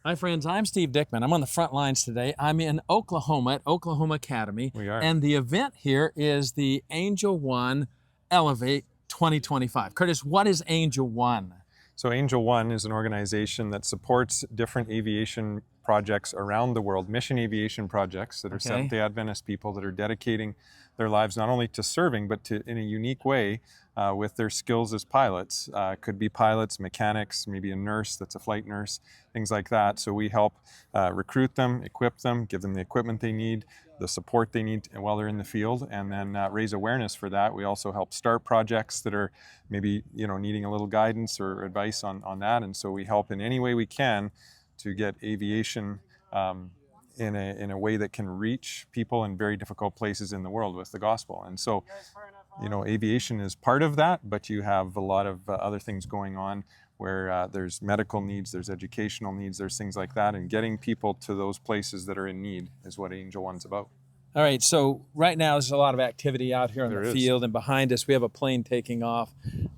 Hi, friends. I'm Steve Dickman. I'm on the front lines today. I'm in Oklahoma at Oklahoma Academy. We are. And the event here is the AngleOne Elevate 2025. Curtis, what is AngleOne? So AngleOne is an organization that supports different aviation projects around the world, mission aviation projects that are Okay. Seventh-day Adventist people that are dedicating their lives not only to serving, but to in a unique way with their skills as pilots. Could be pilots, mechanics, maybe a nurse that's a flight nurse, things like that. So we help recruit them, equip them, give them the equipment they need, the support they need while they're in the field, and then raise awareness for that. We also help start projects that are maybe needing a little guidance or advice on that, and so we help in any way we can to get aviation in a way that can reach people in very difficult places in the world with the gospel. And so aviation is part of that, but you have a lot of other things going on where there's medical needs, there's educational needs, there's things like that, and getting people to those places that are in need is what AngleOne's about. All right, so right now there's a lot of activity out here on There the is. field, and behind us we have a plane taking off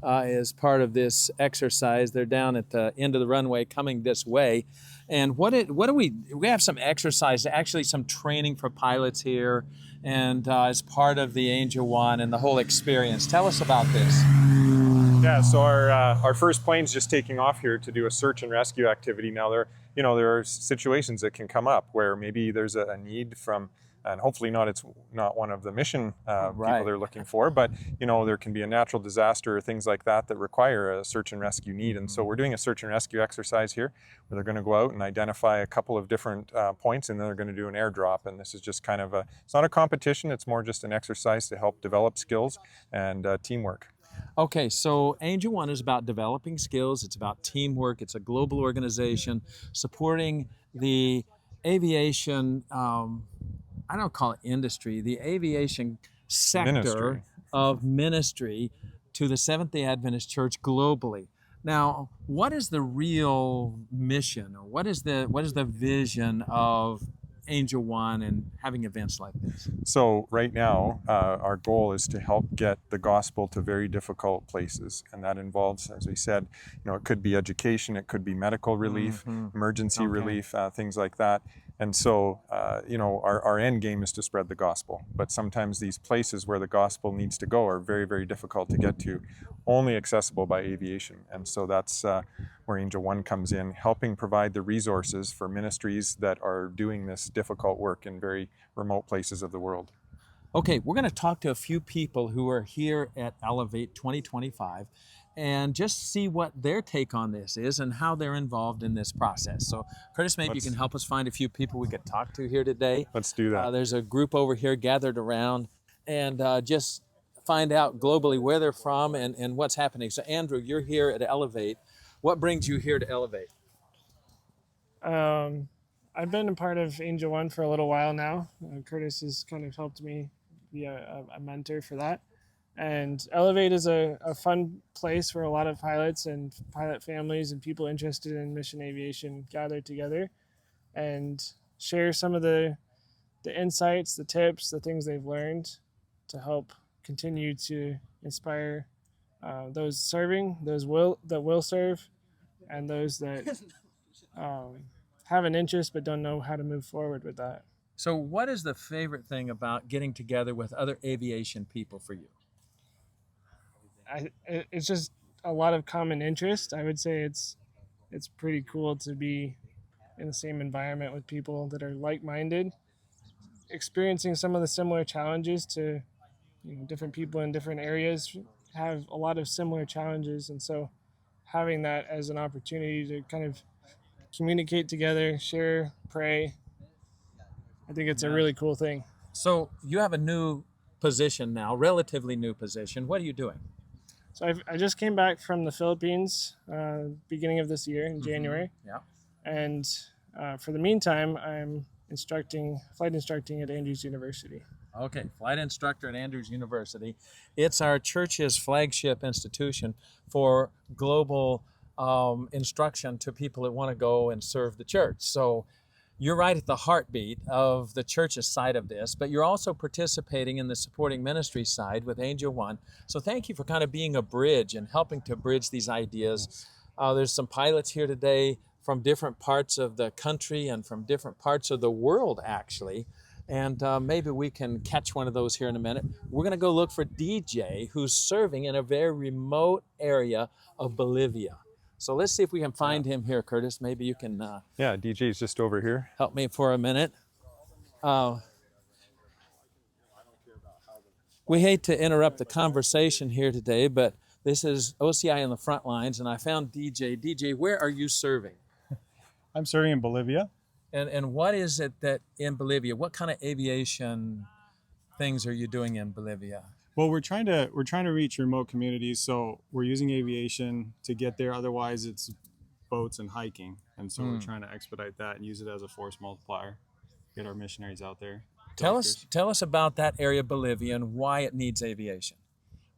as part of this exercise. They're down at the end of the runway coming this way. And what do we have some exercise, actually some training for pilots here, and as part of the AngleOne and the whole experience. Tell us about this. Yeah, so our first plane's just taking off here to do a search and rescue activity. Now there are situations that can come up where maybe there's a need from, and hopefully it's not one of the mission people they're looking for, but there can be a natural disaster or things like that that require a search and rescue need. And so we're doing a search and rescue exercise here where they're going to go out and identify a couple of different points, and then they're going to do an airdrop. And this is just kind of it's not a competition, it's more just an exercise to help develop skills and teamwork. Okay, so AngleOne is about developing skills. It's about teamwork. It's a global organization supporting the aviation, I don't call it industry, the aviation sector of ministry to the Seventh-day Adventist Church globally. Now, what is the real mission, or what is the vision of AngleOne and having events like this? So right now, our goal is to help get the gospel to very difficult places, and that involves, as we said, it could be education, it could be medical relief, emergency relief, things like that. And so, our end game is to spread the gospel. But sometimes these places where the gospel needs to go are very, very difficult to get to, only accessible by aviation. And so that's where AngleOne comes in, helping provide the resources for ministries that are doing this difficult work in very remote places of the world. Okay, we're going to talk to a few people who are here at Elevate 2025 and just see what their take on this is and how they're involved in this process. So, Curtis, maybe you can help us find a few people we could talk to here today. Let's do that. There's a group over here gathered around, and just find out globally where they're from and what's happening. So, Andrew, you're here at Elevate. What brings you here to Elevate? I've been a part of AngleOne for a little while now. Curtis has kind of helped me be a mentor for that. And Elevate is a fun place where a lot of pilots and pilot families and people interested in mission aviation gather together and share some of the insights, the tips, the things they've learned to help continue to inspire those serving, those that will serve, and those that have an interest but don't know how to move forward with that. So what is the favorite thing about getting together with other aviation people for you? It's just a lot of common interest. I would say it's pretty cool to be in the same environment with people that are like-minded, experiencing some of the similar challenges to different people in different areas have a lot of similar challenges, and so having that as an opportunity to kind of communicate together, share, pray, I think it's a really cool thing. So you have a new position now, relatively new position. What are you doing? So I just came back from the Philippines beginning of this year in January. Yeah. And for the meantime, I'm flight instructing at Andrews University. Okay, flight instructor at Andrews University. It's our church's flagship institution for global instruction to people that want to go and serve the church. So you're right at the heartbeat of the church's side of this, but you're also participating in the supporting ministry side with AngleOne. So thank you for kind of being a bridge and helping to bridge these ideas. There's some pilots here today, from different parts of the country and from different parts of the world, actually. And maybe we can catch one of those here in a minute. We're going to go look for DJ, who's serving in a very remote area of Bolivia. So let's see if we can find him here, Curtis. Maybe you can Yeah, DJ's just over here. help me for a minute. We hate to interrupt the conversation here today, but this is OCI On The Frontlines, and I found DJ. DJ, where are you serving? I'm serving in Bolivia. And what is it that in Bolivia, what kind of aviation things are you doing in Bolivia? Well, we're trying to reach remote communities, so we're using aviation to get there. Otherwise, it's boats and hiking, and so we're trying to expedite that and use it as a force multiplier. Get our missionaries out there. Tell us about that area of Bolivia and why it needs aviation.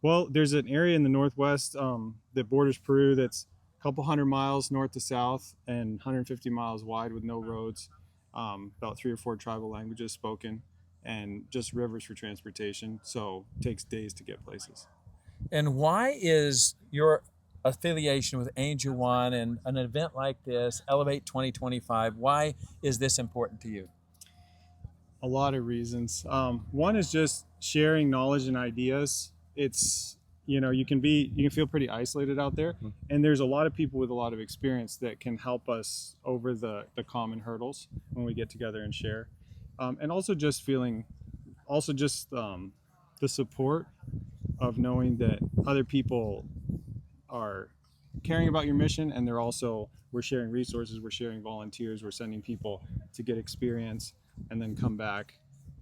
Well, there's an area in the northwest that borders Peru that's a couple hundred miles north to south and 150 miles wide with no roads, about 3 or 4 tribal languages spoken, and just rivers for transportation. So it takes days to get places. And why is your affiliation with AngleOne and an event like this, Elevate 2025, why is this important to you? A lot of reasons. One is just sharing knowledge and ideas. It's, you can feel pretty isolated out there, and there's a lot of people with a lot of experience that can help us over the common hurdles when we get together and share. And also just feeling, the support of knowing that other people are caring about your mission, and we're sharing resources, we're sharing volunteers, we're sending people to get experience and then come back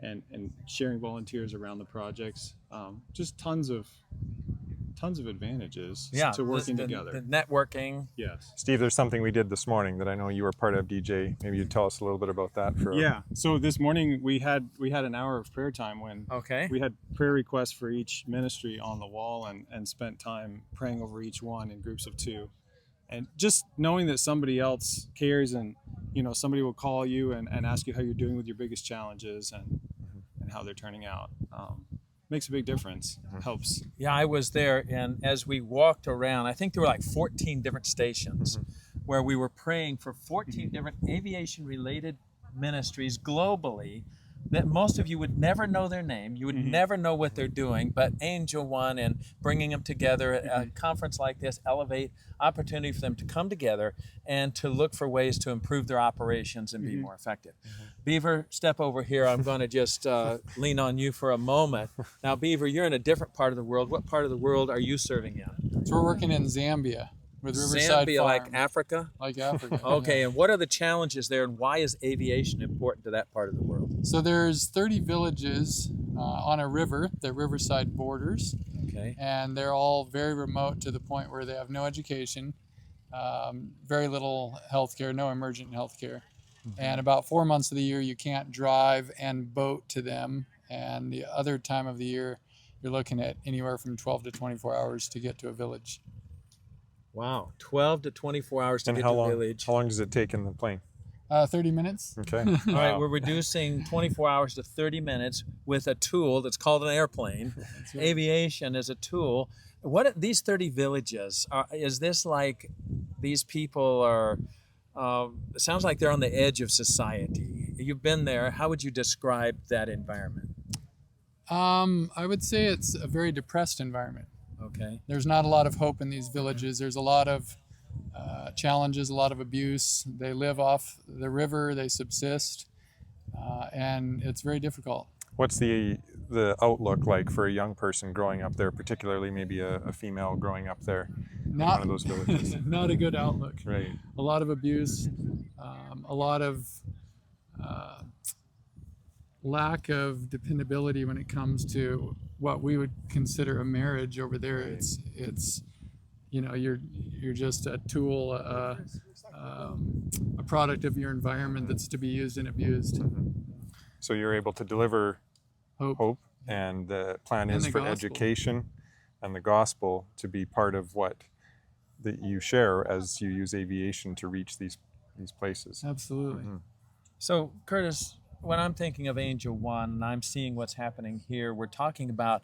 and sharing volunteers around the projects. Just tons of advantages to working together. The networking. Yes. Steve, there's something we did this morning that I know you were part of, DJ. Maybe you'd tell us a little bit about that. So this morning we had an hour of prayer time when we had prayer requests for each ministry on the wall and spent time praying over each one in groups of 2. And just knowing that somebody else cares, and somebody will call you and ask you how you're doing with your biggest challenges and how they're turning out, makes a big difference. Helps. Yeah, I was there, and as we walked around, I think there were like 14 different stations where we were praying for 14 different aviation-related ministries globally that most of you would never know their name. You would never know what they're doing, but AngleOne and bringing them together at a conference like this, Elevate, opportunity for them to come together and to look for ways to improve their operations and be more effective. Beaver, step over here. I'm going to just lean on you for a moment. Now, Beaver, you're in a different part of the world. What part of the world are you serving in? So we're working in Zambia with Riverside Zambia, Farm. like Africa? Like Africa. Okay, yeah. and what are the challenges there, and why is aviation important to that part of the world? So there's 30 villages on a river that Riverside borders, Okay. and they're all very remote to the point where they have no education, very little health care, no emergent health care. And about 4 months of the year you can't drive and boat to them, and the other time of the year you're looking at anywhere from 12 to 24 hours to get to a village. Wow, 12 to 24 hours to And get how to a long? village. How long does it take in the plane? 30 minutes. Okay. All right, Wow. we're reducing 24 hours to 30 minutes with a tool that's called an airplane. Right. Aviation is a tool. What these 30 villages, is this like these people are, it sounds like they're on the edge of society. You've been there. How would you describe that environment? I would say it's a very depressed environment. Okay. There's not a lot of hope in these villages. There's a lot of challenges, a lot of abuse. They live off the river, they subsist, and it's very difficult. What's the outlook like for a young person growing up there, particularly maybe a female growing up there in one of those villages? Not a good outlook. Right. A lot of abuse, a lot of lack of dependability when it comes to what we would consider a marriage over there. It's you're just a tool, a product of your environment that's to be used and abused. So you're able to deliver Hope. and the plan And is the for gospel. education and the gospel to be part of what that you share as you use aviation to reach these places. Absolutely. So, Curtis, when I'm thinking of AngleOne and I'm seeing what's happening here, we're talking about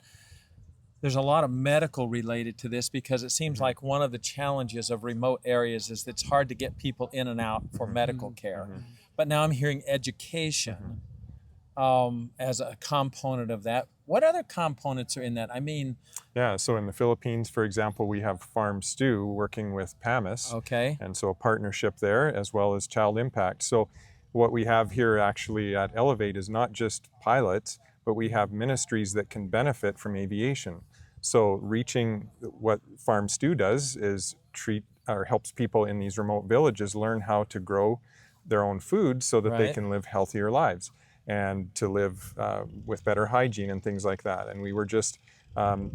there's a lot of medical related to this, because it seems like one of the challenges of remote areas is that it's hard to get people in and out for medical care. But now I'm hearing education as a component of that. What other components are in that? I mean, Yeah, so in the Philippines, for example, we have Farm Stew working with PAMIS. okay, And so a partnership there, as well as Child Impact. So what we have here actually at Elevate is not just pilots, but we have ministries that can benefit from aviation. So reaching, what Farm Stew does is treat or helps people in these remote villages learn how to grow their own food so that they Right. can live healthier lives and to live with better hygiene and things like that. And we were just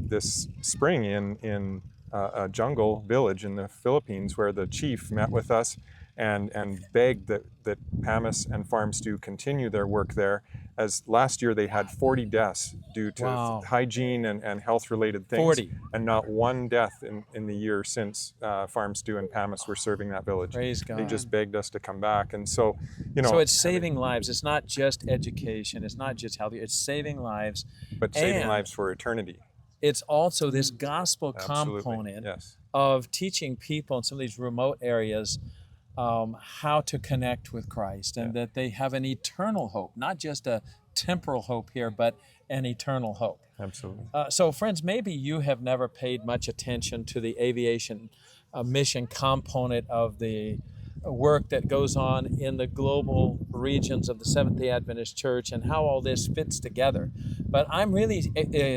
this spring in a jungle village in the Philippines, where the chief met with us and begged that PAMIS and Farm Stew continue their work there, as last year they had 40 deaths due to Wow. hygiene and health-related things. 40. And not one death in the year since Farm Stew and PAMIS were serving that village. Praise God. They just begged us to come back. And so, you know. So it's saving lives. It's not just education. It's not just healthy. It's saving lives. But saving and lives for eternity. It's also this gospel Absolutely. component Yes. of teaching people in some of these remote areas how to connect with Christ, and that they have an eternal hope, not just a temporal hope here, but an eternal hope. Absolutely. So friends, maybe you have never paid much attention to the aviation mission component of the work that goes on in the global regions of the Seventh-day Adventist Church and how all this fits together. But I'm really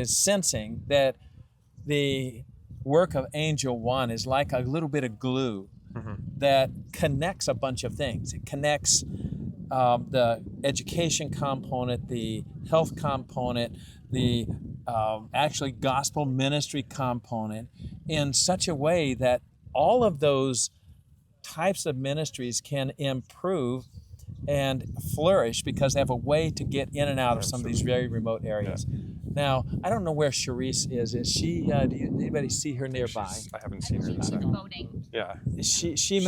sensing that the work of AngleOne is like a little bit of glue that connects a bunch of things. It connects the education component, the health component, the actually gospel ministry component in such a way that all of those types of ministries can improve and flourish because they have a way to get in and out of some of these very remote areas. Yeah. Now, I don't know where Charisse is. Is she? Do anybody see her nearby? I haven't seen her this time. Yeah. She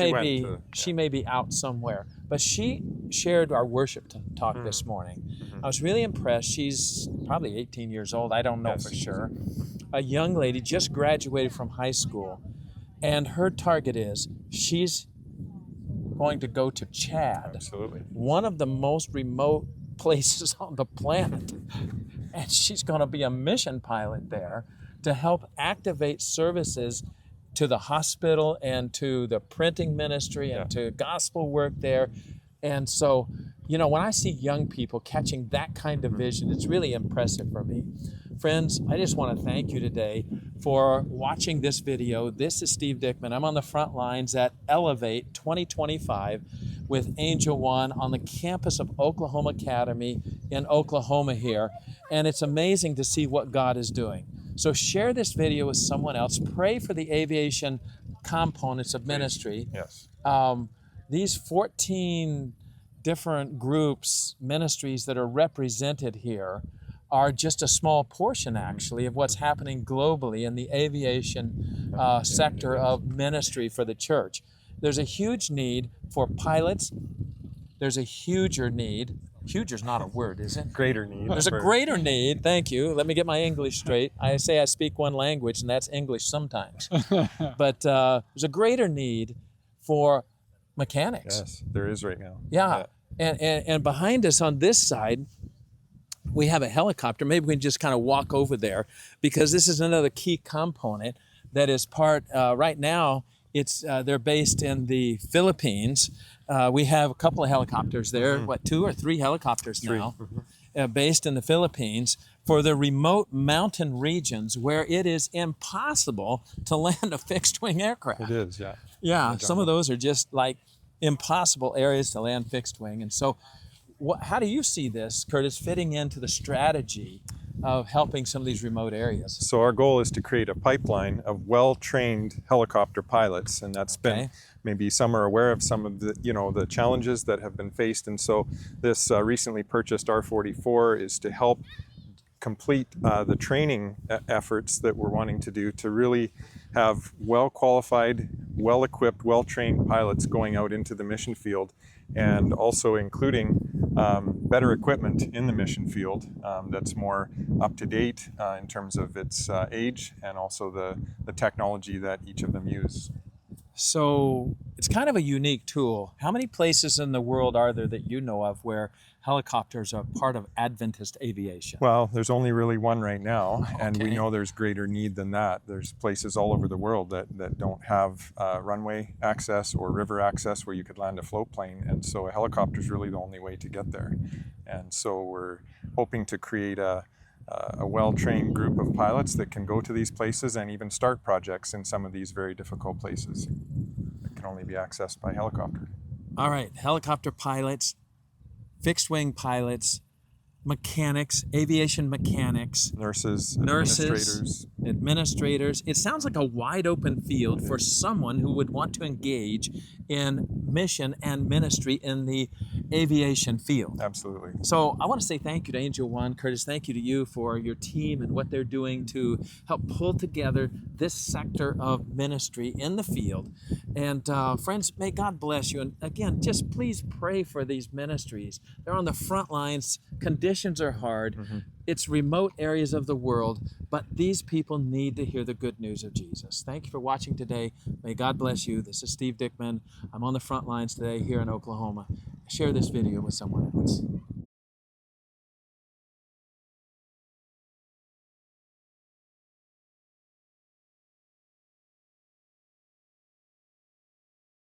may be out somewhere. But she shared our worship talk this morning. I was really impressed. She's probably 18 years old. I don't know for sure. A young lady just graduated from high school, and her target is she's going to go to Chad. Absolutely. One of the most remote places on the planet. And she's going to be a mission pilot there to help activate services to the hospital and to the printing ministry and to gospel work there. And so, you know, when I see young people catching that kind of vision, it's really impressive for me. Friends, I just want to thank you today for watching this video. This is Steve Dickman. I'm on the front lines at Elevate 2025 with AngleOne on the campus of Oklahoma Academy in Oklahoma here. And it's amazing to see what God is doing. So share this video with someone else. Pray for the aviation components of ministry. Yes. These 14 different groups, ministries that are represented here are just a small portion, actually, of what's happening globally in the aviation sector of ministry for the church. There's a huge need for pilots. There's a huger need. Huger's not a word, is it? Greater need. There's a greater need. Thank you. Let me get my English straight. I say I speak one language, and that's English sometimes. But there's a greater need for mechanics. Yes, there is right now. Yeah. And behind us on this side, we have a helicopter. Maybe we can just kind of walk over there, because this is another key component that is part, right now, they're based in the Philippines. We have a couple of helicopters there, 2 or 3 helicopters now, based in the Philippines for the remote mountain regions where it is impossible to land a fixed-wing aircraft. It is, yeah. Yeah, some of those are just like impossible areas to land fixed-wing. And so how do you see this, Curtis, fitting into the strategy of helping some of these remote areas? So our goal is to create a pipeline of well-trained helicopter pilots, and that's been, maybe some are aware of some of the, the challenges that have been faced. And so this recently purchased R-44 is to help complete the training efforts that we're wanting to do to really have well-qualified well-equipped, well-trained pilots going out into the mission field, and also including better equipment in the mission field that's more up-to-date in terms of its age, and also the technology that each of them use. So it's kind of a unique tool. How many places in the world are there that you know of where helicopters are part of Adventist aviation? Well, there's only really one right now, and we Okay. know there's greater need than that. There's places all over the world that don't have runway access or river access where you could land a float plane, and so a helicopter is really the only way to get there. And so we're hoping to create a well-trained group of pilots that can go to these places and even start projects in some of these very difficult places that can only be accessed by helicopter. All right, helicopter pilots, fixed-wing pilots, mechanics, aviation mechanics, Nurses, nurses, administrators. It sounds like a wide open field for someone who would want to engage in mission and ministry in the aviation field. Absolutely. So I want to say thank you to AngleOne. Curtis, thank you to you for your team and what they're doing to help pull together this sector of ministry in the field. And friends, may God bless you. And again, just please pray for these ministries. They're on the front lines. Conditions are hard. It's remote areas of the world, but these people need to hear the good news of Jesus. Thank you for watching today. May God bless you. This is Steve Dickman. I'm on the front lines today here in Oklahoma. Share this video with someone else.